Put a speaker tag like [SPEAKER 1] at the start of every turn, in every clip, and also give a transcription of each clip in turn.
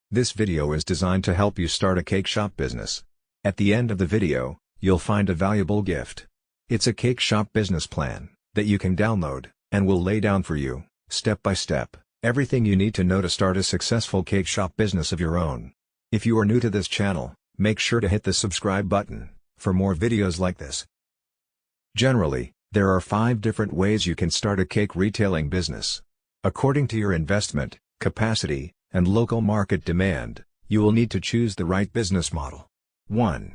[SPEAKER 1] This video is designed to help you start a cake shop business. At the end of the video, you'll find a valuable gift. It's a cake shop business plan that you can download, and will lay down for you, step by step, everything you need to know to start a successful cake shop business of your own. If you are new to this channel, make sure to hit the subscribe button for more videos like this. Generally, there are 5 different ways you can start a cake retailing business. According to your investment, capacity, and local market demand, you will need to choose the right business model. 1.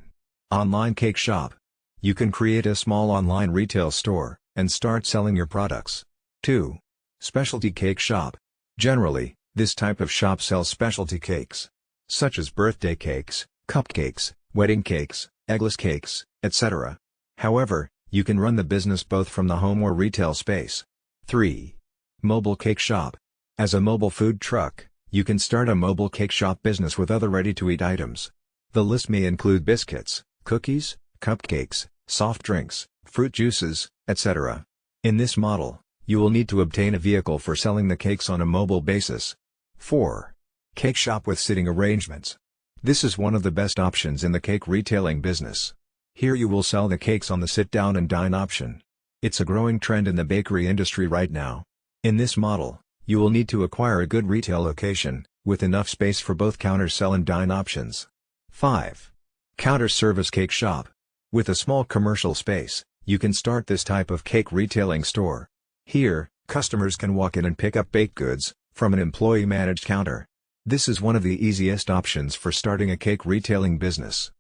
[SPEAKER 1] Online cake shop. You can create a small online retail store and start selling your products. 2. Specialty cake shop. Generally, this type of shop sells specialty cakes, such as birthday cakes, cupcakes, wedding cakes, eggless cakes, etc. However, you can run the business both from the home or retail space. 3. Mobile cake shop. As a mobile food truck, you can start a mobile cake shop business with other ready-to-eat items. The list may include biscuits, cookies, cupcakes, soft drinks, fruit juices, etc. In this model, you will need to obtain a vehicle for selling the cakes on a mobile basis. 4. Cake shop with sitting arrangements. This is one of the best options in the cake retailing business. Here you will sell the cakes on the sit-down and dine option. It's a growing trend in the bakery industry right now. In this model, you will need to acquire a good retail location, with enough space for both counter sell and dine options. 5. Counter service cake shop. With a small commercial space, you can start this type of cake retailing store. Here, customers can walk in and pick up baked goods from an employee-managed counter. This is one of the easiest options for starting a cake retailing business.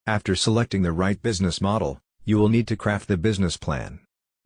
[SPEAKER 1] After selecting the right business model, you will need to craft the business plan.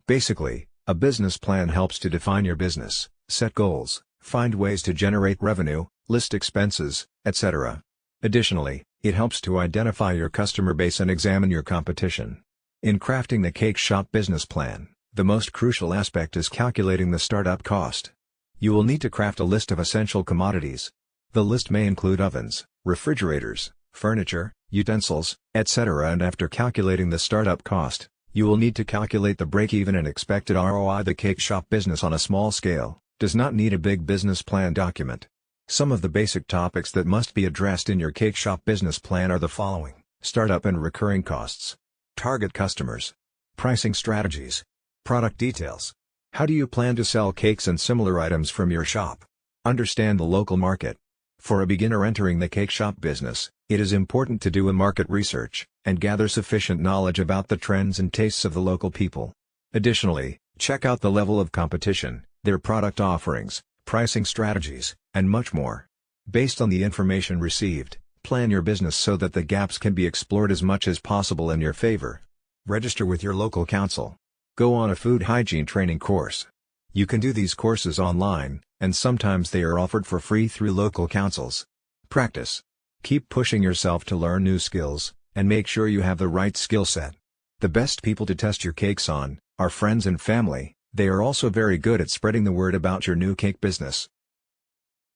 [SPEAKER 1] Basically, a business plan helps to define your business, set goals, find ways to generate revenue, list expenses, etc. Additionally, it helps to identify your customer base and examine your competition. In crafting the cake shop business plan, the most crucial aspect is calculating the startup cost. You will need to craft a list of essential commodities. The list may include ovens, refrigerators, furniture, utensils, etc. And after calculating the startup cost, you will need to calculate the break-even and expected ROI. The cake shop business on a small scale does not need a big business plan document. Some of the basic topics that must be addressed in your cake shop business plan are the following: startup and recurring costs, target customers, pricing strategies, product details. How do you plan to sell cakes and similar items from your shop? Understand the local market. For a beginner entering the cake shop business, it is important to do a market research and gather sufficient knowledge about the trends and tastes of the local people. Additionally, check out the level of competition, their product offerings, pricing strategies, and much more. Based on the information received, plan your business so that the gaps can be explored as much as possible in your favor. Register with your local council. Go on a food hygiene training course. You can do these courses online, and sometimes they are offered for free through local councils. Practice. Keep pushing yourself to learn new skills, and make sure you have the right skill set. The best people to test your cakes on are friends and family. They are also very good at spreading the word about your new cake business.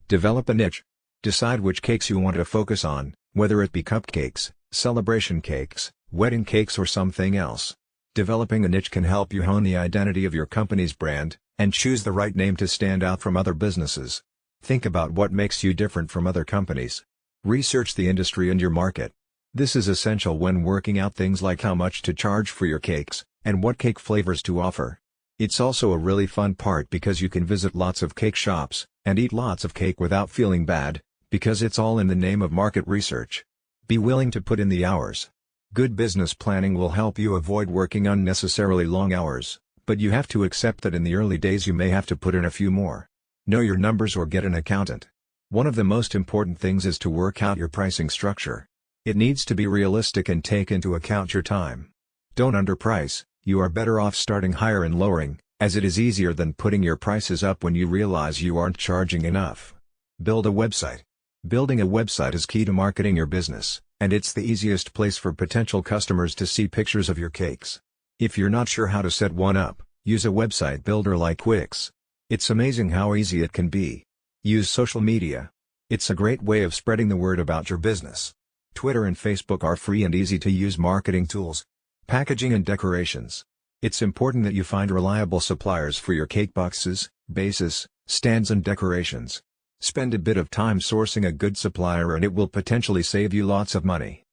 [SPEAKER 1] Develop a niche. Decide which cakes you want to focus on, whether it be cupcakes, celebration cakes, wedding cakes or something else. Developing a niche can help you hone the identity of your company's brand, and choose the right name to stand out from other businesses. Think about what makes you different from other companies. Research the industry and your market. This is essential when working out things like how much to charge for your cakes, and what cake flavors to offer. It's also a really fun part because you can visit lots of cake shops, and eat lots of cake without feeling bad, because it's all in the name of market research. Be willing to put in the hours. Good business planning will help you avoid working unnecessarily long hours, but you have to accept that in the early days you may have to put in a few more. Know your numbers or get an accountant. One of the most important things is to work out your pricing structure. It needs to be realistic and take into account your time. Don't underprice. You are better off starting higher and lowering, as it is easier than putting your prices up when you realize you aren't charging enough. Build a website. Building a website is key to marketing your business, and it's the easiest place for potential customers to see pictures of your cakes. If you're not sure how to set one up, use a website builder like Wix. It's amazing how easy it can be. Use social media. It's a great way of spreading the word about your business. Twitter and Facebook are free and easy to use marketing tools. Packaging and decorations. It's important that you find reliable suppliers for your cake boxes, bases, stands and decorations. Spend a bit of time sourcing a good supplier and it will potentially save you lots of money.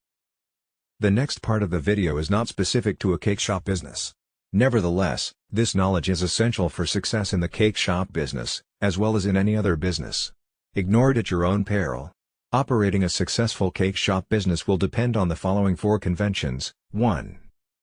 [SPEAKER 1] The next part of the video is not specific to a cake shop business. Nevertheless, this knowledge is essential for success in the cake shop business, as well as in any other business. Ignore it at your own peril. Operating a successful cake shop business will depend on the following 4 conventions. 1.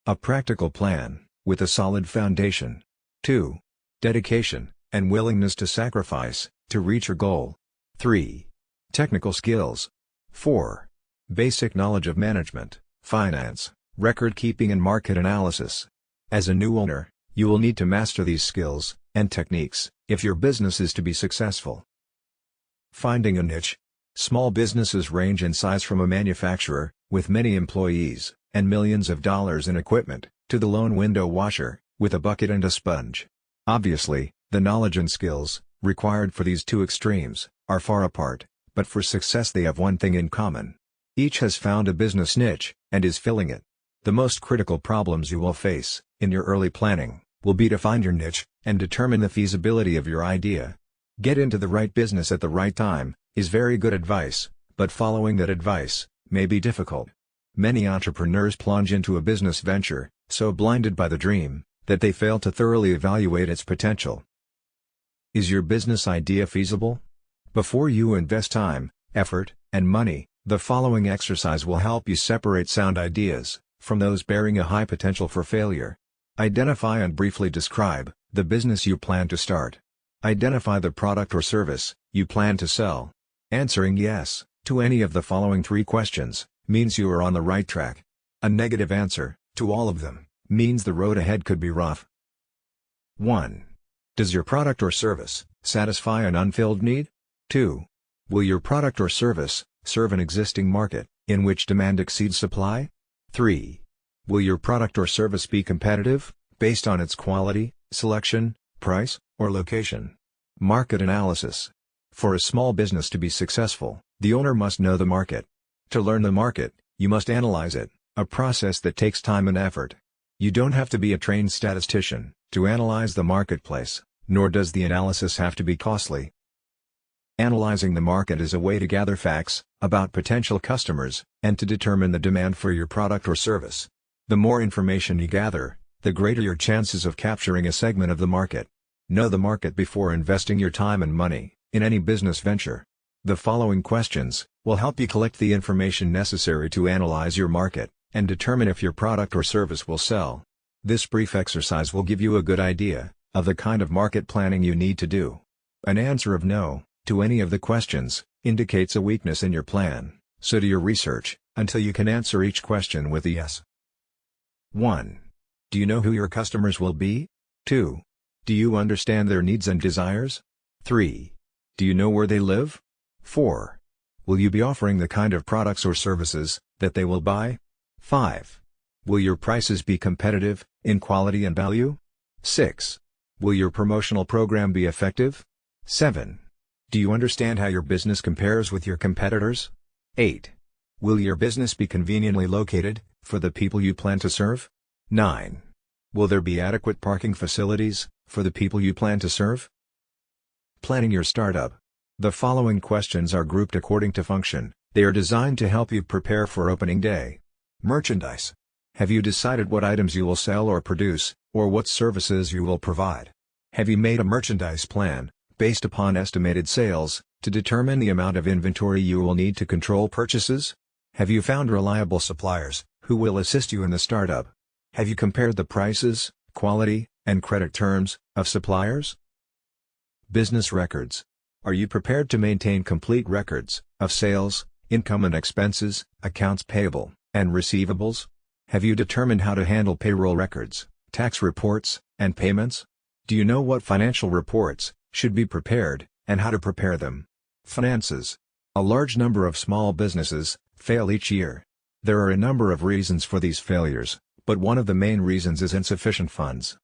[SPEAKER 1] A practical plan, with a solid foundation. 2. Dedication, and willingness to sacrifice, to reach your goal. 3. Technical skills. 4. Basic knowledge of management, finance, record keeping and market analysis. As a new owner, you will need to master these skills and techniques if your business is to be successful. Finding a niche. Small businesses range in size from a manufacturer, with many employees, and millions of dollars in equipment, to the lone window washer, with a bucket and a sponge. Obviously, the knowledge and skills, required for these two extremes, are far apart, but for success they have one thing in common. Each has found a business niche, and is filling it. The most critical problems you will face, in your early planning, will be to find your niche, and determine the feasibility of your idea. Get into the right business at the right time, is very good advice, but following that advice, may be difficult. Many entrepreneurs plunge into a business venture, so blinded by the dream, that they fail to thoroughly evaluate its potential. Is your business idea feasible? Before you invest time, effort, and money, the following exercise will help you separate sound ideas from those bearing a high potential for failure. Identify and briefly describe the business you plan to start. Identify the product or service you plan to sell. Answering yes to any of the following 3 questions means you are on the right track. A negative answer to all of them means the road ahead could be rough. 1. Does your product or service satisfy an unfilled need? 2. Will your product or service serve an existing market in which demand exceeds supply? 3. Will your product or service be competitive, based on its quality, selection, price, or location? Market analysis. For a small business to be successful, the owner must know the market. To learn the market, you must analyze it, a process that takes time and effort. You don't have to be a trained statistician to analyze the marketplace, nor does the analysis have to be costly. Analyzing the market is a way to gather facts about potential customers, and to determine the demand for your product or service. The more information you gather, the greater your chances of capturing a segment of the market. Know the market before investing your time and money in any business venture. The following questions will help you collect the information necessary to analyze your market, and determine if your product or service will sell. This brief exercise will give you a good idea of the kind of market planning you need to do. An answer of no to any of the questions indicates a weakness in your plan, so do your research until you can answer each question with a yes. 1. Do you know who your customers will be? 2. Do you understand their needs and desires? 3. Do you know where they live? 4. Will you be offering the kind of products or services that they will buy? 5. Will your prices be competitive in quality and value? 6. Will your promotional program be effective? 7. Do you understand how your business compares with your competitors? 8. Will your business be conveniently located for the people you plan to serve? 9. Will there be adequate parking facilities for the people you plan to serve? Planning your startup. The following questions are grouped according to function. They are designed to help you prepare for opening day. Merchandise. Have you decided what items you will sell or produce, or what services you will provide? Have you made a merchandise plan, based upon estimated sales, to determine the amount of inventory you will need to control purchases? Have you found reliable suppliers, who will assist you in the startup? Have you compared the prices, quality, and credit terms of suppliers? Business records. Are you prepared to maintain complete records of sales, income and expenses, accounts payable, and receivables? Have you determined how to handle payroll records, tax reports, and payments? Do you know what financial reports should be prepared, and how to prepare them? Finances. A large number of small businesses fail each year. There are a number of reasons for these failures, but one of the main reasons is insufficient funds.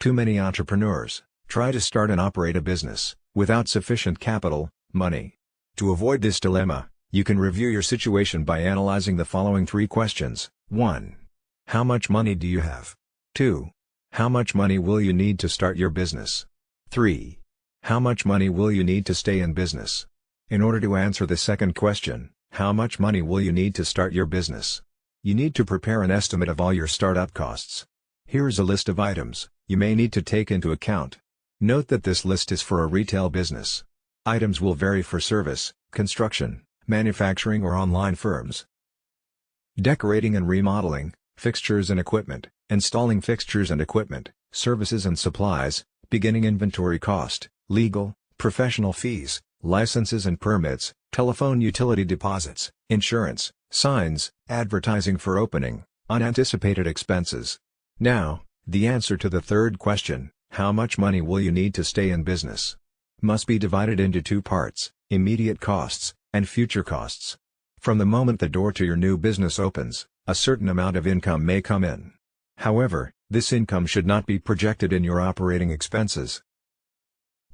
[SPEAKER 1] Too many entrepreneurs try to start and operate a business without sufficient capital, money. To avoid this dilemma, you can review your situation by analyzing the following 3 questions. 1. How much money do you have? 2. How much money will you need to start your business? 3. How much money will you need to stay in business? In order to answer the second question, how much money will you need to start your business? You need to prepare an estimate of all your startup costs. Here is a list of items you may need to take into account. Note that this list is for a retail business. Items will vary for service, construction, manufacturing or online firms. Decorating and remodeling, fixtures and equipment, installing fixtures and equipment, services and supplies, beginning inventory cost, legal, professional fees, licenses and permits, telephone utility deposits, insurance, signs, advertising for opening, unanticipated expenses. Now, the answer to the third question, how much money will you need to stay in business? Must be divided into two parts, immediate costs, and future costs. From the moment the door to your new business opens, a certain amount of income may come in. However, this income should not be projected in your operating expenses.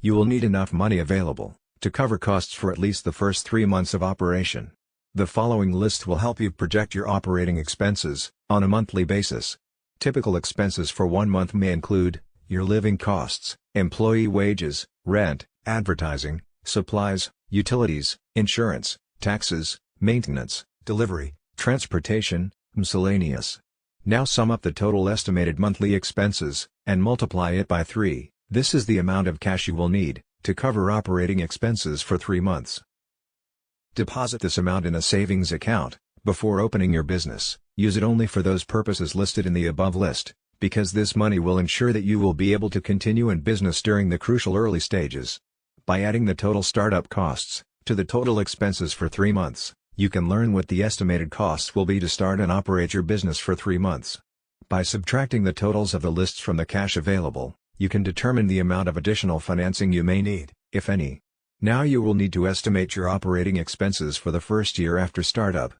[SPEAKER 1] You will need enough money available to cover costs for at least the first 3 months of operation. The following list will help you project your operating expenses on a monthly basis. Typical expenses for 1 month may include your living costs, employee wages, rent, advertising, supplies, utilities, insurance, taxes, maintenance, delivery, transportation, miscellaneous. Now sum up the total estimated monthly expenses, and multiply it by 3. This is the amount of cash you will need to cover operating expenses for 3 months. Deposit this amount in a savings account before opening your business. Use it only for those purposes listed in the above list, because this money will ensure that you will be able to continue in business during the crucial early stages. By adding the total startup costs to the total expenses for 3 months, you can learn what the estimated costs will be to start and operate your business for 3 months. By subtracting the totals of the lists from the cash available, you can determine the amount of additional financing you may need, if any. Now you will need to estimate your operating expenses for the first year after startup.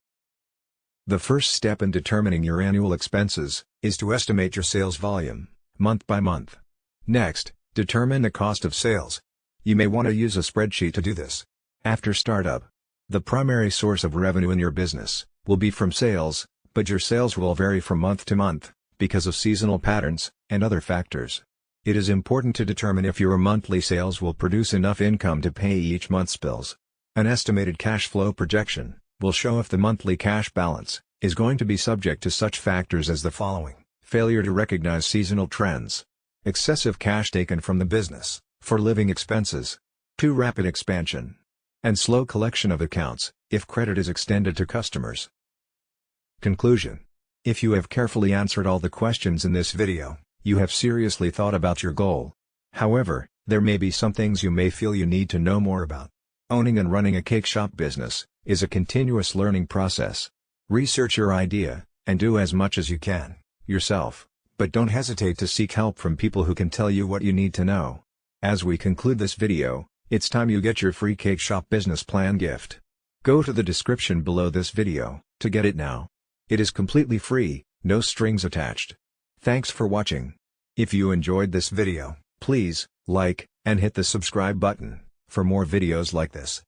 [SPEAKER 1] The first step in determining your annual expenses is to estimate your sales volume, month by month. Next, determine the cost of sales. You may want to use a spreadsheet to do this. After startup, the primary source of revenue in your business will be from sales, but your sales will vary from month to month because of seasonal patterns and other factors. It is important to determine if your monthly sales will produce enough income to pay each month's bills. An estimated cash flow projection will show if the monthly cash balance is going to be subject to such factors as the following: failure to recognize seasonal trends, excessive cash taken from the business for living expenses, too rapid expansion, and slow collection of accounts if credit is extended to customers. Conclusion: if you have carefully answered all the questions in this video, you have seriously thought about your goal. However, there may be some things you may feel you need to know more about. Owning and running a cake shop business is a continuous learning process. Research your idea, and do as much as you can yourself, but don't hesitate to seek help from people who can tell you what you need to know. As we conclude this video, it's time you get your free Cake Shop Business Plan gift. Go to the description below this video to get it now. It is completely free, no strings attached. Thanks for watching. If you enjoyed this video, please like and hit the subscribe button for more videos like this.